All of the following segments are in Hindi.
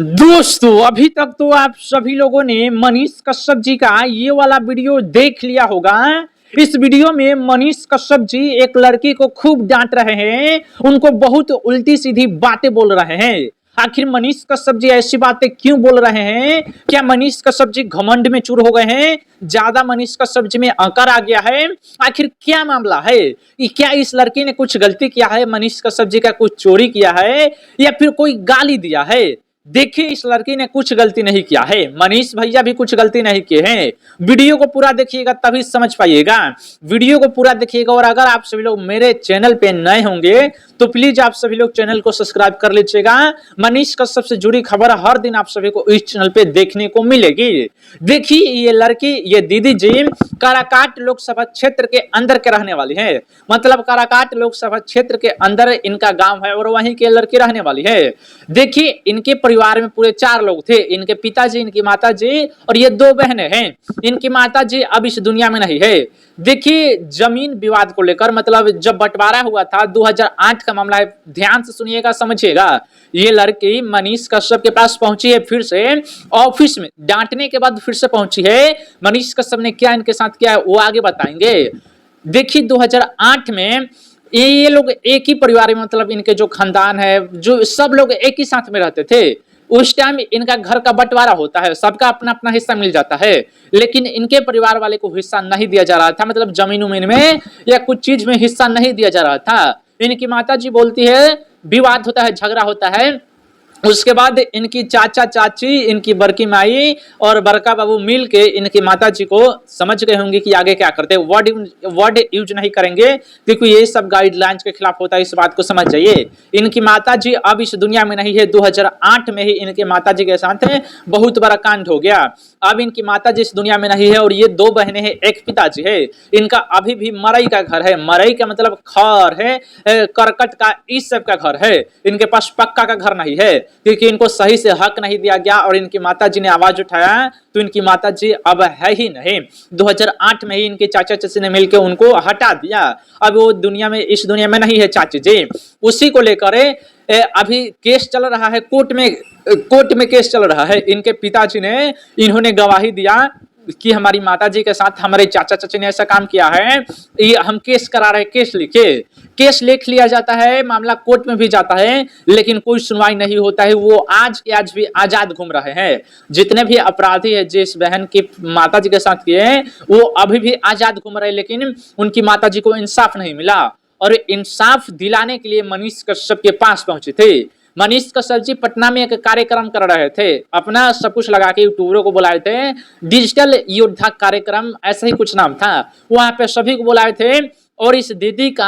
दोस्तों अभी तक तो आप सभी लोगों ने मनीष कश्यप जी का ये वाला वीडियो देख लिया होगा। इस वीडियो में मनीष कश्यप जी एक लड़की को खूब डांट रहे हैं, उनको बहुत उल्टी सीधी बातें बोल रहे हैं। आखिर मनीष कश्यप जी ऐसी बातें क्यों बोल रहे हैं? क्या मनीष कश्यप जी घमंड में चूर हो गए हैं? ज्यादा मनीष कश्यप जी में अकड़ आ गया है? आखिर क्या मामला है? क्या इस लड़की ने कुछ गलती किया है? मनीष कश्यप जी का कुछ चोरी किया है या फिर कोई गाली दिया है? देखिए, इस लड़की ने कुछ गलती नहीं किया है, मनीष भैया भी कुछ गलती नहीं किए हैं। वीडियो को पूरा देखिएगा तभी समझ पाइएगा। वीडियो को पूरा देखिएगा और अगर आप सभी लोग मेरे चैनल पे नए होंगे तो प्लीज आप सभी लोग चैनल को सब्सक्राइब कर लीजिएगा। मनीष कश्यप से जुड़ी खबर हर दिन आप सभी को इस चैनल पे देखने को मिलेगी। देखिए, ये लड़की, ये दीदी जी काराकाट लोकसभा क्षेत्र के अंदर के रहने वाली है। मतलब काराकाट लोकसभा क्षेत्र के अंदर इनका गांव है और वहीं के लड़की रहने वाली है। देखिए, इनके परिवार में पूरे 4 लोग थे, इनके पिताजी, इनकी माताजी और ये 2 बहनें हैं। इनकी माताजी अब इस दुनिया में नहीं है। देखिए, जमीन विवाद को लेकर, मतलब जब बंटवारा हुआ था 2008 का मामला है, ध्यान से सुनिएगा, समझिएगा। ये लड़की मनीष कश्यप के पास पहुंची है, फिर से ऑफिस में डांटने के बाद फिर से पहुंची है। मनीष कश्यप ने क्या इनके साथ किया है वो आगे बताएंगे। देखिए, 2008 में ये लोग एक ही परिवार में, मतलब इनके जो खानदान है, जो सब लोग एक ही साथ में रहते थे। उस टाइम इनका घर का बंटवारा होता है, सबका अपना अपना हिस्सा मिल जाता है, लेकिन इनके परिवार वाले को हिस्सा नहीं दिया जा रहा था। मतलब जमीन उमीन में या कुछ चीज में हिस्सा नहीं दिया जा रहा था। इनकी माताजी बोलती है, विवाद होता है, झगड़ा होता है। उसके बाद इनकी चाचा चाची, इनकी बड़की माई और बड़का बाबू मिल के इनकी माताजी को समझ गए होंगे कि आगे क्या करते हैं। वर्ड यूज नहीं करेंगे क्योंकि ये सब गाइडलाइंस के खिलाफ होता है, इस बात को समझ जाइए। इनकी माताजी अब इस दुनिया में नहीं है। 2008 में ही इनके माताजी के साथ बहुत बड़ा कांड हो गया। अब इनकी माताजी इस दुनिया में नहीं है और ये 2 बहनें हैं, एक पिताजी है। इनका अभी भी मरई का घर है। मरई का मतलब खर है, करकट का, इस सब का घर है। इनके पास पक्का का घर नहीं है क्योंकि इनको सही से हक नहीं दिया गया और इनकी माताजी ने आवाज उठाया तो इनकी माताजी अब है ही नहीं। 2008 में ही इनके चाचा चाची ने मिलकर उनको हटा दिया। अब वो दुनिया में, इस दुनिया में नहीं है चाची जी। उसी को लेकर अभी केस चल रहा है, कोर्ट में केस चल रहा है। इनके पिताजी ने, इन्होंने गवाही दिया कि हमारी माताजी के साथ हमारे चाचा चाची ने ऐसा काम किया है, ये हम केस करा रहे, केस लिखे। केस लिख लिया जाता है, मामला कोर्ट में भी जाता है, लेकिन कोई सुनवाई नहीं होता है। वो आज के आज भी आजाद घूम रहे हैं। जितने भी अपराधी है जिस बहन की माताजी के साथ किए हैं, वो अभी भी आजाद घूम रहे हैं, लेकिन उनकी माताजी को इंसाफ नहीं मिला। और इंसाफ दिलाने के लिए मनीष कश्यप के पास पहुंचे थे। मनीष कश्यप जी पटना में एक कार्यक्रम कर रहे थे, अपना सब कुछ लगा के यूट्यूबरों को बुलाए थे, डिजिटल योद्धा कार्यक्रम ऐसा ही कुछ नाम था। वहां पे सभी को बुलाए थे और इस दीदी का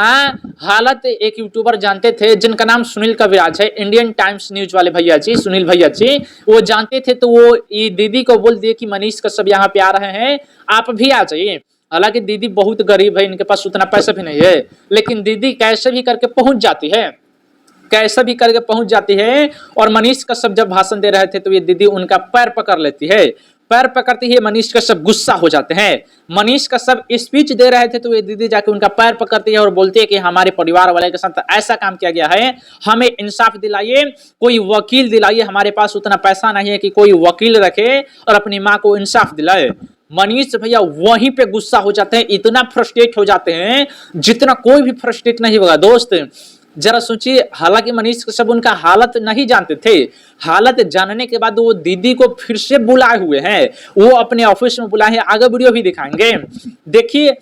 हालत एक यूट्यूबर जानते थे जिनका नाम सुनील कविराज है, इंडियन टाइम्स न्यूज वाले भैया जी, सुनील भैया जी, वो जानते थे। तो वो ये दीदी को बोल दिए कि मनीष कश्यप यहाँ पे आ रहे हैं, आप भी आ जाइए। हालांकि दीदी बहुत गरीब है, इनके पास उतना पैसा भी नहीं है, लेकिन दीदी कैसे भी करके पहुंच जाती है, कैसे भी करके पहुंच जाती है। और मनीष कश्यप जब भाषण दे रहे थे तो ये दीदी उनका पैर पकड़ लेती है। पैर पकड़ती है, मनीष कश्यप गुस्सा हो जाते हैं। मनीष कश्यप स्पीच दे रहे थे तो ये दीदी जाके उनका पैर पकड़ती है और बोलती है कि हमारे परिवार वाले के साथ ऐसा काम किया गया है, हमें इंसाफ दिलाइए, कोई वकील दिलाइए। हमारे पास उतना पैसा नहीं है कि कोई वकील रखे और अपनी माँ को इंसाफ दिलाए। मनीष भैया वहीं पे गुस्सा हो जाते हैं, इतना फ्रस्ट्रेट हो जाते हैं जितना कोई भी फ्रस्ट्रेट नहीं होगा। दोस्त जरा सोचिए, हालांकि मनीष कश्यप उनका हालत नहीं जानते थे, हालत जानने के बाद वो दीदी को फिर से बुलाए हुए हैं, वो अपने ऑफिस में बुलाए हैं। आगे वीडियो भी दिखाएंगे। देखिए,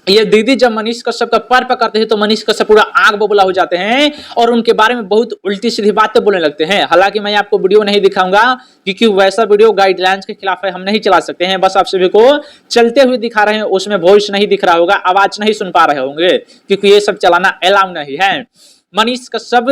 ये दीदी जब मनीष कश्यप का पैर पकड़ते हैं तो मनीष कश्यप पूरा आग बबूला हो जाते हैं और उनके बारे में बहुत उल्टी सीधी बातें बोलने लगते हैं। हालांकि मैं आपको वीडियो नहीं दिखाऊंगा क्योंकि वैसा वीडियो गाइडलाइंस के खिलाफ है, हम नहीं चला सकते हैं। बस आप सभी को चलते हुए दिखा रहे हैं, उसमें वॉइस नहीं दिख रहा होगा, आवाज नहीं सुन पा रहे होंगे क्योंकि ये सब चलाना अलाउ नहीं है। मनीष कश्यप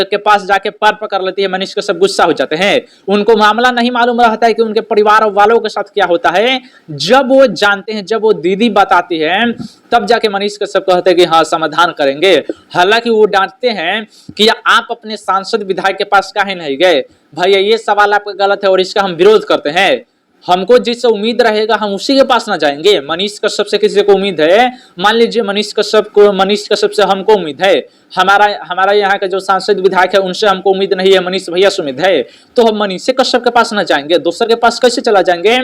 के पास जाके पैर पकड़ लेती है। मनीष कश्यप गुस्सा हो जाते हैं, उनको मामला नहीं मालूम रहता है कि उनके परिवार वालों के साथ क्या होता है। जब वो जानते हैं, जब वो दीदी बताती है, तब जाके मनीष कश्यप कहते हैं कि हाँ समाधान करेंगे। हालांकि वो डांटते हैं कि आप अपने सांसद विधायक के पास काहे नहीं गए, भैया ये सवाल आपका गलत है और इसका हम विरोध करते हैं। हमको जिससे उम्मीद रहेगा हम उसी के पास ना जाएंगे। मनीष कश्यप से किसी को उम्मीद है, मान लीजिए मनीष कश्यप से हमको उम्मीद है, हमारा यहाँ का जो सांसद विधायक है उनसे हमको उम्मीद नहीं है, मनीष भैया से उम्मीद है, तो हम मनीष कश्यप के पास ना जाएंगे, दूसरे के पास कैसे चला जाएंगे।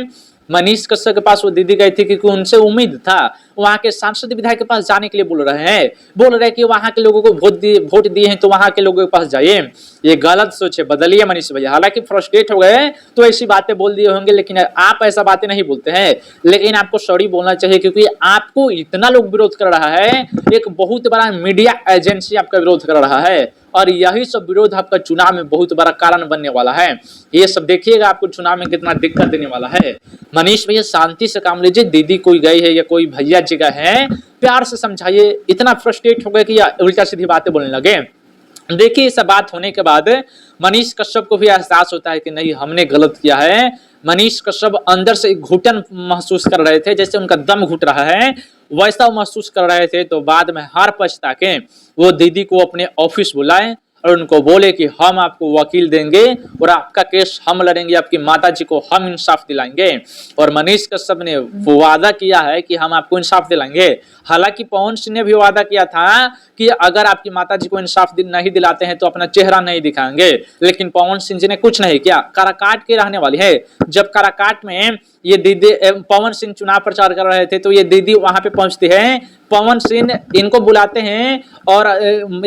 मनीष कश्यप के पास वो दीदी गई थी क्योंकि उनसे उम्मीद था, वहां के सांसद विधायक के पास जाने के लिए बोल रहे हैं कि वहां के लोगों को वोट दिए हैं तो वहां के लोगों के पास जाइए। ये गलत सोच है, बदलिए मनीष भैया। हालांकि फ्रस्ट्रेट हो गए तो ऐसी बातें बोल दिए होंगे, लेकिन आप ऐसा बातें नहीं बोलते हैं, लेकिन आपको सॉरी बोलना चाहिए क्योंकि आपको इतना लोग विरोध कर रहा है, एक बहुत बड़ा मीडिया एजेंसी आपका विरोध कर रहा है, और यही सब विरोध आपका चुनाव में बहुत बड़ा कारण बनने वाला है। ये सब देखिएगा आपको चुनाव में कितना दिक्कत देने वाला है। मनीष भैया शांति से काम लीजिए, दीदी कोई गई है या कोई भैया जी का है, प्यार से समझाइए। इतना फ्रस्ट्रेट हो गए कि उल्टा सीधी बातें बोलने लगे। देखिए इस बात होने के बाद मनीष कश्यप को भी एहसास होता है कि नहीं हमने गलत किया है। मनीष कश्यप अंदर से घुटन महसूस कर रहे थे, जैसे उनका दम घुट रहा है वैसा महसूस कर रहे थे। तो बाद में हार पछता के वो दीदी को अपने ऑफिस बुलाए और उनको बोले कि हम आपको वकील देंगे और आपका केस हम लड़ेंगे, आपकी माता जी को हम इंसाफ दिलाएंगे। और मनीष कश्यप ने वो वादा किया है कि हम आपको इंसाफ दिलाएंगे। हालांकि पवन सिंह ने भी वादा किया था कि अगर आपकी माता जी को इंसाफ नहीं दिलाते हैं तो अपना चेहरा नहीं दिखाएंगे, लेकिन पवन सिंह जी ने कुछ नहीं किया। काराकाट के रहने वाली है। जब काराकाट में ये दीदी पवन सिंह चुनाव प्रचार कर रहे थे तो ये दीदी वहां पे पहुंचती है, पवन सिंह इनको बुलाते हैं और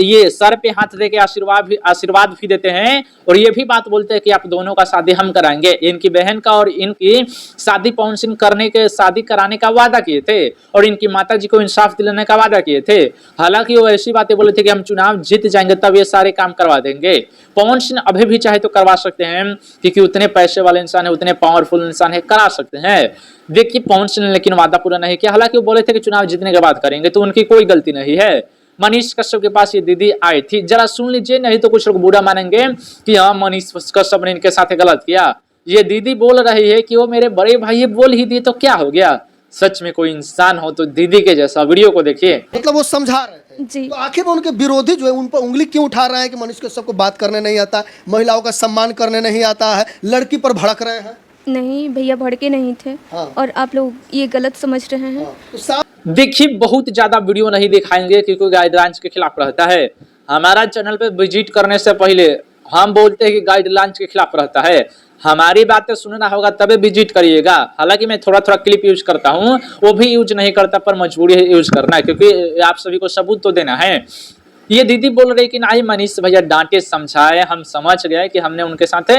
ये सर पे हाथ देके आशीर्वाद भी देते हैं और ये भी बात बोलते हैं कि आप दोनों का शादी हम कराएंगे। इनकी बहन का और इनकी शादी पवन सिंह शादी कराने का वादा किए थे और इनकी माता जी को इंसाफ दिलाने का वादा किए थे। हालांकि वो ऐसी बातें बोले थे कि हम चुनाव जीत जाएंगे तब ये सारे काम करवा देंगे। पवन सिंह अभी भी चाहे तो करवा सकते हैं क्योंकि उतने पैसे वाले इंसान है, उतने पावरफुल इंसान है, करा सकते हैं। देखिए पवन सिंह ने लेकिन वादा पूरा नहीं किया। हालांकि वो बोले थे कि चुनाव जीतने के बाद करेंगे, तो उनकी कोई गलती नहीं है। मनीष कश्यप के पास ये दीदी आई थी, जरा सुन लीजिए, नहीं तो कुछ लोग बुरा मानेंगे कि हाँ मनीष कश्यप ने इनके साथ गलत किया। ये दीदी बोल रही है कि वो मेरे बड़े भाई बोल ही दिए तो क्या हो गया। सच में कोई इंसान हो तो दीदी के जैसा। वीडियो को देखिए। मतलब वो समझा रहे थे जी। तो आखिर में उनके विरोधी जो है उन पर उंगली क्यों उठा रहे हैं कि मनीष कश्यप को बात करने नहीं आता, महिलाओं का सम्मान करने नहीं आता है, लड़की पर भड़क रहे हैं। नहीं भैया भड़के नहीं थे। हाँ। और आप लोग ये गलत समझ रहे हैं। हाँ, तो साफ देखिए बहुत ज्यादा वीडियो नहीं दिखाएंगे क्योंकि गाइडलाइंस के खिलाफ रहता है। हमारा चैनल पे विजिट करने से पहले हम बोलते हैं कि गाइडलाइंस के खिलाफ रहता है। हमारी बातें सुनना होगा तभी विजिट करिएगा। हालांकि मैं थोड़ा थोड़ा क्लिप यूज करता हूँ, वो भी यूज नहीं करता, पर मजबूरी है यूज करना है क्योंकि आप सभी को सबूत तो देना है। ये दीदी बोल रही कि नहीं मनीष भैया डांटे समझाए, हम समझ गए कि हमने उनके साथ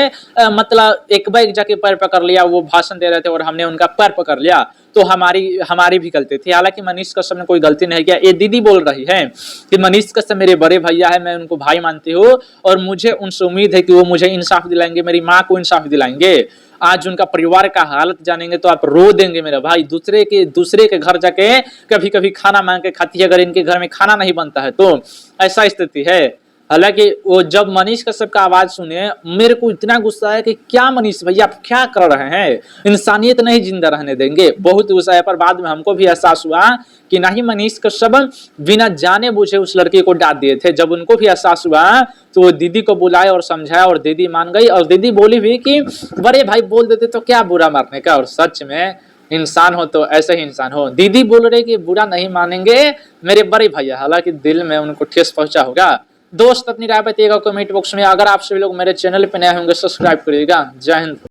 मतलब एक बार जाके पैर पकड़ लिया, वो भाषण दे रहे थे और हमने उनका पैर पकड़ लिया, तो हमारी भी गलती थी। हालांकि मनीष कश्यप ने कोई गलती नहीं किया। ये दीदी बोल रही है कि मनीष कश्यप मेरे बड़े भैया है, मैं उनको भाई मानती हूँ और मुझे उनसे उम्मीद है कि वो मुझे इंसाफ दिलाएंगे, मेरी माँ को इंसाफ दिलाएंगे। आज उनका परिवार का हालत जानेंगे तो आप रो देंगे मेरा भाई। दूसरे के घर जाके कभी कभी खाना मांग के खाती है, अगर इनके घर में खाना नहीं बनता है तो ऐसा स्थिति है। हालांकि वो जब मनीष कश्यप का आवाज सुने मेरे को इतना गुस्सा है कि क्या मनीष भैया आप क्या कर रहे हैं, इंसानियत नहीं जिंदा रहने देंगे। बहुत गुस्सा है। पर बाद में हमको भी एहसास हुआ कि नहीं मनीष कश्यप बिना जाने बुझे उस लड़की को डांट दिए थे। जब उनको भी एहसास हुआ तो वो दीदी को बुलाए और समझाया और दीदी मान गई और दीदी बोली भी कि बड़े भाई बोल देते तो क्या बुरा मारने का। और सच में इंसान हो तो ऐसे ही इंसान हो। दीदी बोल रहे कि बुरा नहीं मानेंगे मेरे बड़े भैया, हालांकि दिल में उनको ठेस पहुंचा होगा। दोस्त अपनी राय बताइएगा कमेंट बॉक्स में। अगर आप सभी लोग मेरे चैनल पे नए होंगे सब्सक्राइब करिएगा। जय हिंद।